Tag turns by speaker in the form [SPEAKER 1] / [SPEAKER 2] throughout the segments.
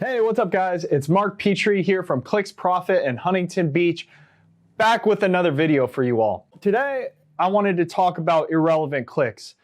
[SPEAKER 1] Hey, what's up guys? It's Mark Petree here from Clicks Profit in Huntington Beach, back with another video for you all. Today, I wanted to talk about irrelevant clicks.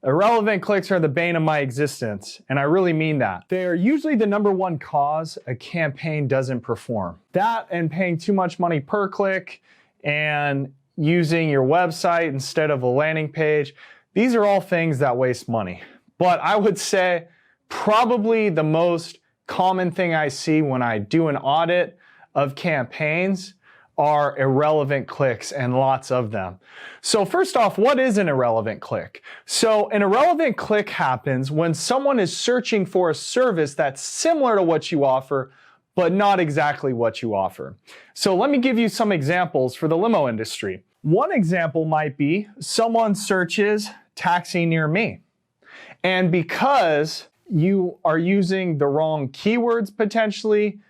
[SPEAKER 1] Irrelevant clicks are the bane of my existence, and I really mean that. They are usually the #1 cause a campaign doesn't perform. That and paying too much money per click and using your website instead of a landing page. These are all things that waste money. But I would say probably the most common thing I see when I do an audit of campaigns are irrelevant clicks, and lots of them. So first off, what is an irrelevant click? So an irrelevant click happens when someone is searching for a service that's similar to what you offer, but not exactly what you offer. So let me give you some examples for the limo industry. One example might be someone searches taxi near me. And because you are using the wrong keywords potentially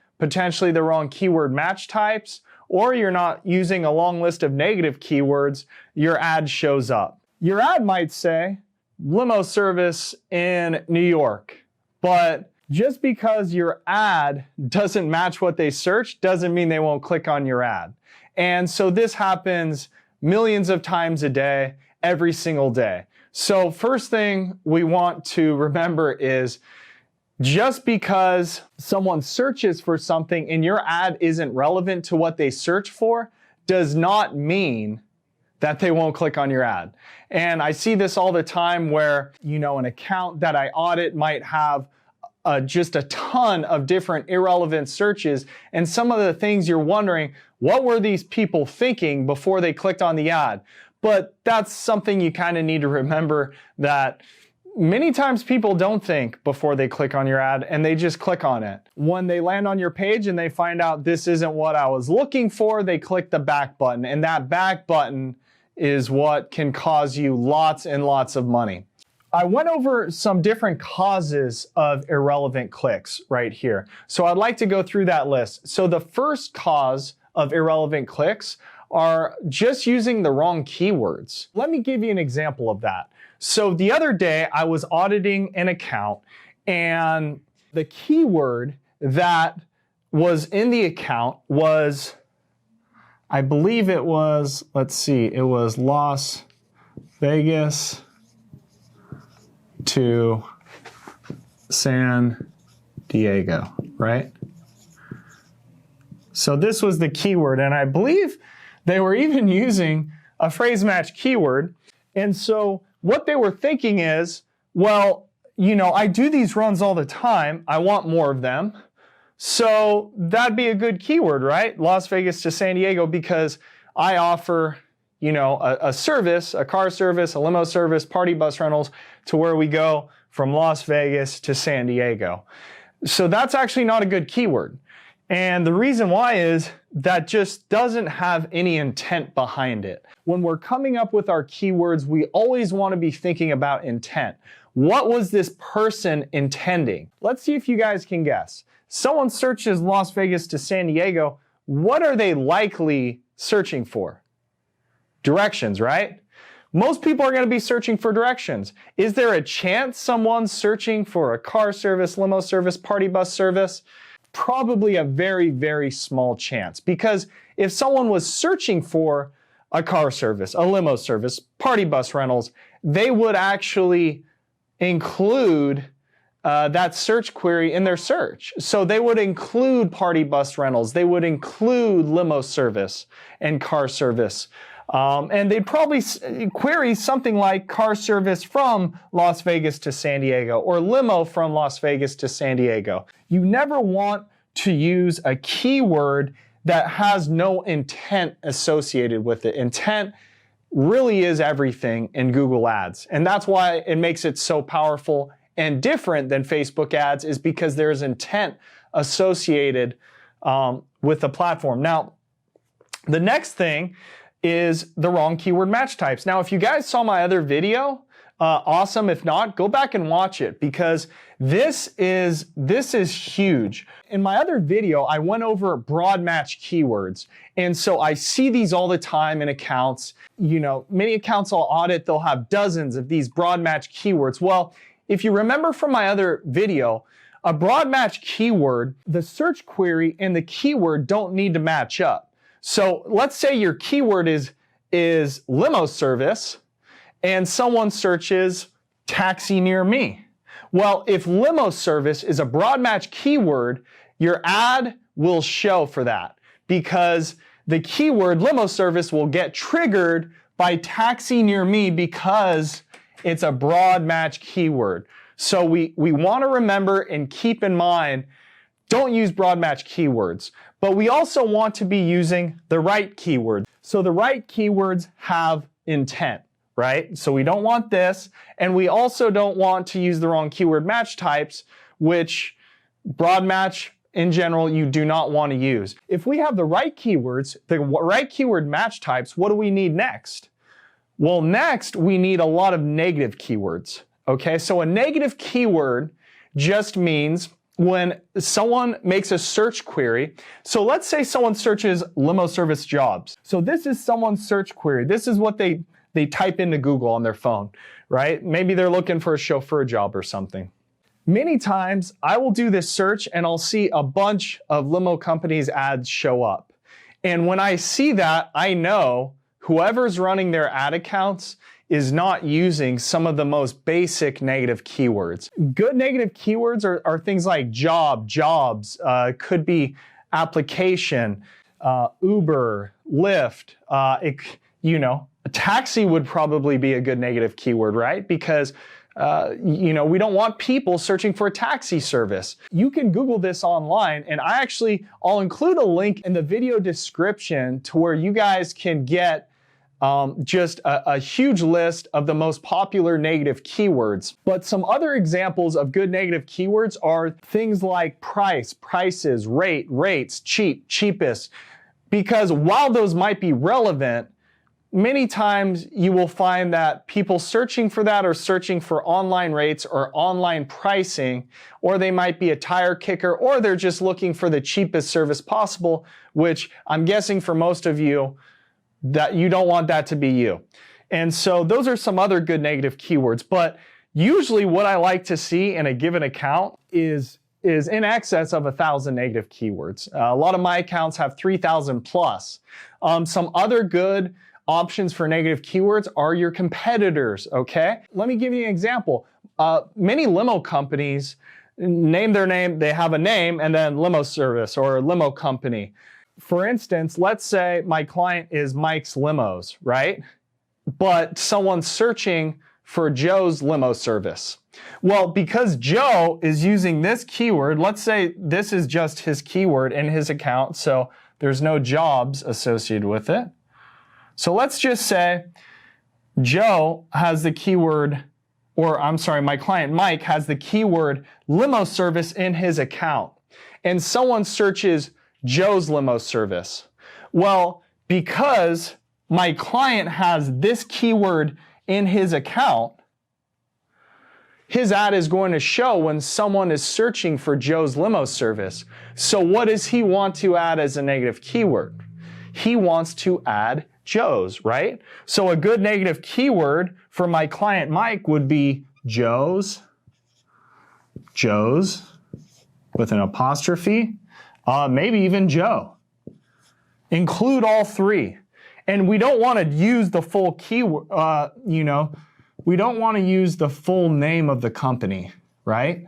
[SPEAKER 1] the wrong keyword match types, or you're not using a long list of negative keywords, your ad shows up. Your ad might say, limo service in New York, but just because your ad doesn't match what they search doesn't mean they won't click on your ad. And so this happens millions of times a day, every single day. So first thing we want to remember is just because someone searches for something and your ad isn't relevant to what they search for does not mean that they won't click on your ad. And I see this all the time where, an account that I audit might have just a ton of different irrelevant searches, and some of the things you're wondering, what were these people thinking before they clicked on the ad? But that's something you kind of need to remember, that many times people don't think before they click on your ad and they just click on it. When they land on your page and they find out this isn't what I was looking for, they click the back button, and that back button is what can cause you lots and lots of money. I went over some different causes of irrelevant clicks right here. So I'd like to go through that list. So the first cause of irrelevant clicks are just using the wrong keywords. Let me give you an example of that. So the other day I was auditing an account, and the keyword that was in the account was, I believe it was, it was Las Vegas to San Diego, right? So this was the keyword, and I believe they were even using a phrase match keyword. And so what they were thinking is, well, I do these runs all the time. I want more of them. So that'd be a good keyword, right? Las Vegas to San Diego, because I offer, a service, a car service, a limo service, party bus rentals, to where we go from Las Vegas to San Diego. So that's actually not a good keyword. And the reason why is that just doesn't have any intent behind it. When we're coming up with our keywords, we always want to be thinking about intent. What was this person intending? Let's see if you guys can guess. Someone searches Las Vegas to San Diego. What are they likely searching for? Directions, right? Most people are going to be searching for directions. Is there a chance someone's searching for a car service, limo service, party bus service? Probably a very, very small chance, because if someone was searching for a car service, a limo service, party bus rentals, they would actually include that search query in their search. So they would include party bus rentals, they would include limo service and car service. And they'd probably query something like car service from Las Vegas to San Diego, or limo from Las Vegas to San Diego. You never want to use a keyword that has no intent associated with it. Intent really is everything in Google Ads. And that's why it makes it so powerful and different than Facebook ads, is because there's intent associated with the platform. Now, the next thing is the wrong keyword match types. Now, if you guys saw my other video, awesome. If not, go back and watch it, because this is huge. In my other video, I went over broad match keywords. And so I see these all the time in accounts. Many accounts I'll audit, they'll have dozens of these broad match keywords. Well, if you remember from my other video, A broad match keyword, the search query and the keyword don't need to match up. So let's say your keyword is limo service and someone searches taxi near me. Well, if limo service is a broad match keyword, your ad will show for that because the keyword limo service will get triggered by taxi near me because it's a broad match keyword. So we want to remember and keep in mind, don't use broad match keywords, but we also want to be using the right keyword. So the right keywords have intent, right? So we don't want this, and we also don't want to use the wrong keyword match types, which broad match in general you do not want to use. If we have the right keywords, the right keyword match types, what do we need next? Well, next we need a lot of negative keywords. Okay, so a negative keyword just means when someone makes a search query. So let's say someone searches limo service jobs. So this is someone's search query. This is what they type into Google on their phone, right? Maybe they're looking for a chauffeur job or something. Many times I will do this search and I'll see a bunch of limo companies' ads show up. And when I see that, I know whoever's running their ad accounts is not using some of the most basic negative keywords. Good negative keywords are things like job, jobs, could be application, Uber, Lyft, a taxi would probably be a good negative keyword, right? Because we don't want people searching for a taxi service. You can Google this online, and I'll include a link in the video description to where you guys can get just a huge list of the most popular negative keywords. But some other examples of good negative keywords are things like price, prices, rate, rates, cheap, cheapest. Because while those might be relevant, many times you will find that people searching for that are searching for online rates or online pricing, or they might be a tire kicker, or they're just looking for the cheapest service possible, which I'm guessing for most of you, that you don't want that to be you. And so those are some other good negative keywords. But usually what I like to see in a given account is in excess of 1,000 negative keywords. A lot of my accounts have 3,000 plus. Some other good options for negative keywords are your competitors, okay? Let me give you an example. Many limo companies name their name, they have a name and then limo service or limo company. For instance, let's say my client is Mike's Limos, right? But someone's searching for Joe's limo service. Well, because Joe is using this keyword, let's say this is just his keyword in his account, so there's no jobs associated with it. So let's just say Joe has the keyword, my client Mike has the keyword limo service in his account, and someone searches Joe's limo service. Well, because my client has this keyword in his account, his ad is going to show when someone is searching for Joe's limo service. So what does he want to add as a negative keyword? He wants to add Joe's, right? So a good negative keyword for my client Mike would be Joe's with an apostrophe, maybe even Joe. Include all three. And we don't want to use the full keyword, we don't want to use the full name of the company, right?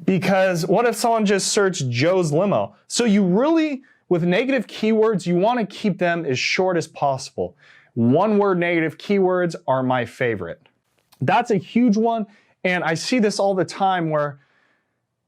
[SPEAKER 1] Because what if someone just searched Joe's limo? So you really, with negative keywords, you want to keep them as short as possible. One-word negative keywords are my favorite. That's a huge one, and I see this all the time where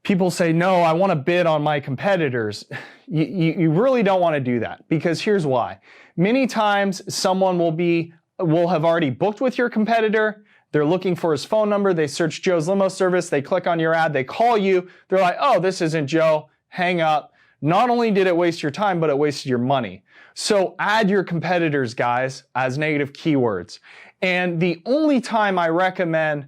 [SPEAKER 1] people say, no, I want to bid on my competitors. You really don't want to do that, because here's why. Many times someone will have already booked with your competitor. They're looking for his phone number. They search Joe's limo service. They click on your ad. They call you. They're like, oh, this isn't Joe. Hang up. Not only did it waste your time, but it wasted your money. So add your competitors, guys, as negative keywords. And the only time I recommend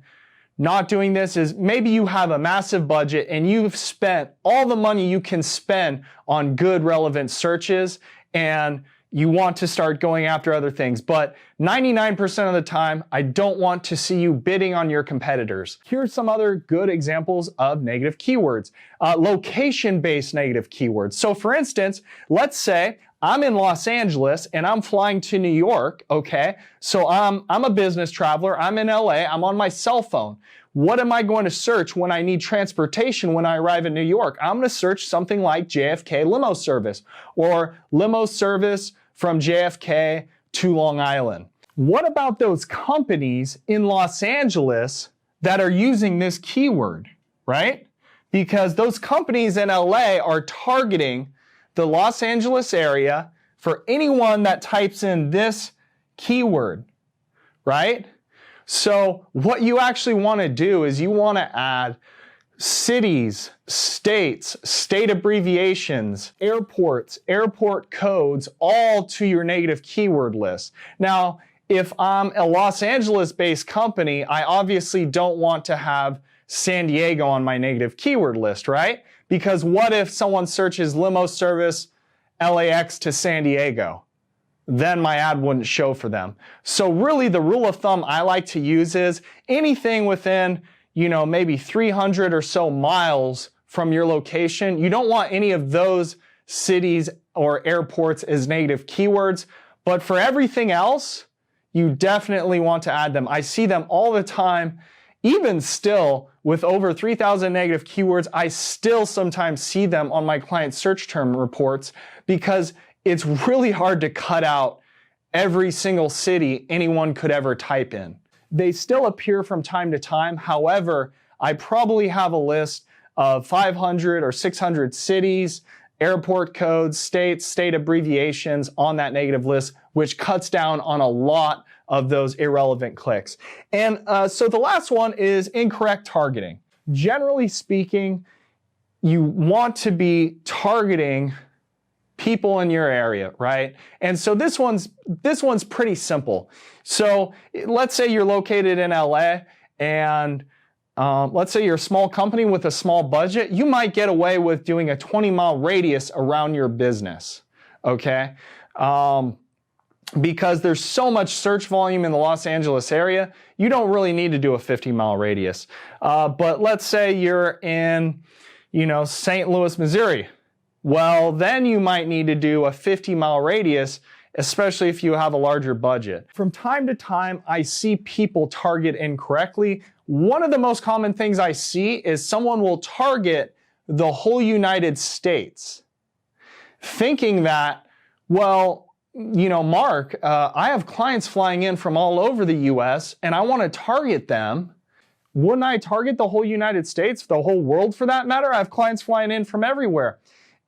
[SPEAKER 1] not doing this is maybe you have a massive budget and you've spent all the money you can spend on good relevant searches, and you want to start going after other things. But 99% of the time, I don't want to see you bidding on your competitors. Here's some other good examples of negative keywords. Location-based negative keywords. So for instance, let's say I'm in Los Angeles and I'm flying to New York, okay? So I'm a business traveler, I'm in LA, I'm on my cell phone. What am I going to search when I need transportation when I arrive in New York? I'm going to search something like JFK limo service or limo service from JFK to Long Island. What about those companies in Los Angeles that are using this keyword, right? Because those companies in LA are targeting the Los Angeles area for anyone that types in this keyword, right? So what you actually want to do is you want to add cities, states, state abbreviations, airports, airport codes, all to your negative keyword list. Now, if I'm a Los Angeles-based company, I obviously don't want to have San Diego on my negative keyword list, right? Because what if someone searches limo service LAX to San Diego? Then my ad wouldn't show for them. So really the rule of thumb I like to use is anything within, maybe 300 or so miles from your location, you don't want any of those cities or airports as negative keywords. But for everything else, you definitely want to add them. I see them all the time. Even still, with over 3,000 negative keywords, I still sometimes see them on my client search term reports because it's really hard to cut out every single city anyone could ever type in. They still appear from time to time. However, I probably have a list of 500 or 600 cities, airport codes, states, state abbreviations on that negative list, which cuts down on a lot of those irrelevant clicks. And so the last one is incorrect targeting. Generally speaking, you want to be targeting people in your area, right? And so this one's pretty simple. So let's say you're located in LA and let's say you're a small company with a small budget, you might get away with doing a 20-mile radius around your business, okay? Because there's so much search volume in the Los Angeles area, you don't really need to do a 50-mile radius. But let's say you're in, St. Louis, Missouri. Well, then you might need to do a 50-mile radius, especially if you have a larger budget. From time to time, I see people target incorrectly. One of the most common things I see is someone will target the whole United States, thinking that, well, Mark, I have clients flying in from all over the US and I want to target them. Wouldn't I target the whole United States, the whole world for that matter? I have clients flying in from everywhere.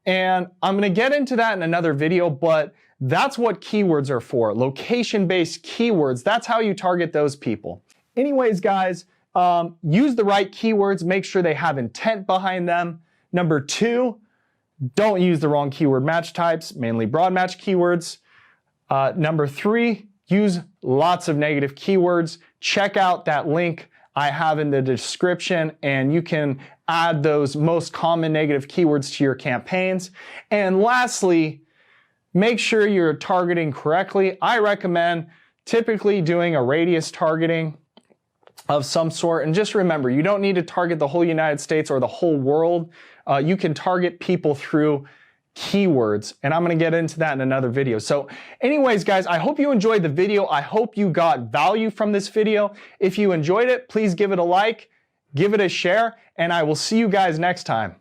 [SPEAKER 1] And I'm going to get into that in another video, but that's what keywords are for. Location-based keywords, that's how you target those people. Anyways, guys, use the right keywords. Make sure they have intent behind them. Number 2, don't use the wrong keyword match types, mainly broad match keywords. Number 3, use lots of negative keywords. Check out that link I have in the description and you can add those most common negative keywords to your campaigns. And lastly, make sure you're targeting correctly. I recommend typically doing a radius targeting of some sort. And just remember, you don't need to target the whole United States or the whole world. You can target people through keywords, and I'm going to get into that in another video. So anyways, guys, I hope you enjoyed the video. I hope you got value from this video. If you enjoyed it, please give it a like, give it a share, and I will see you guys next time.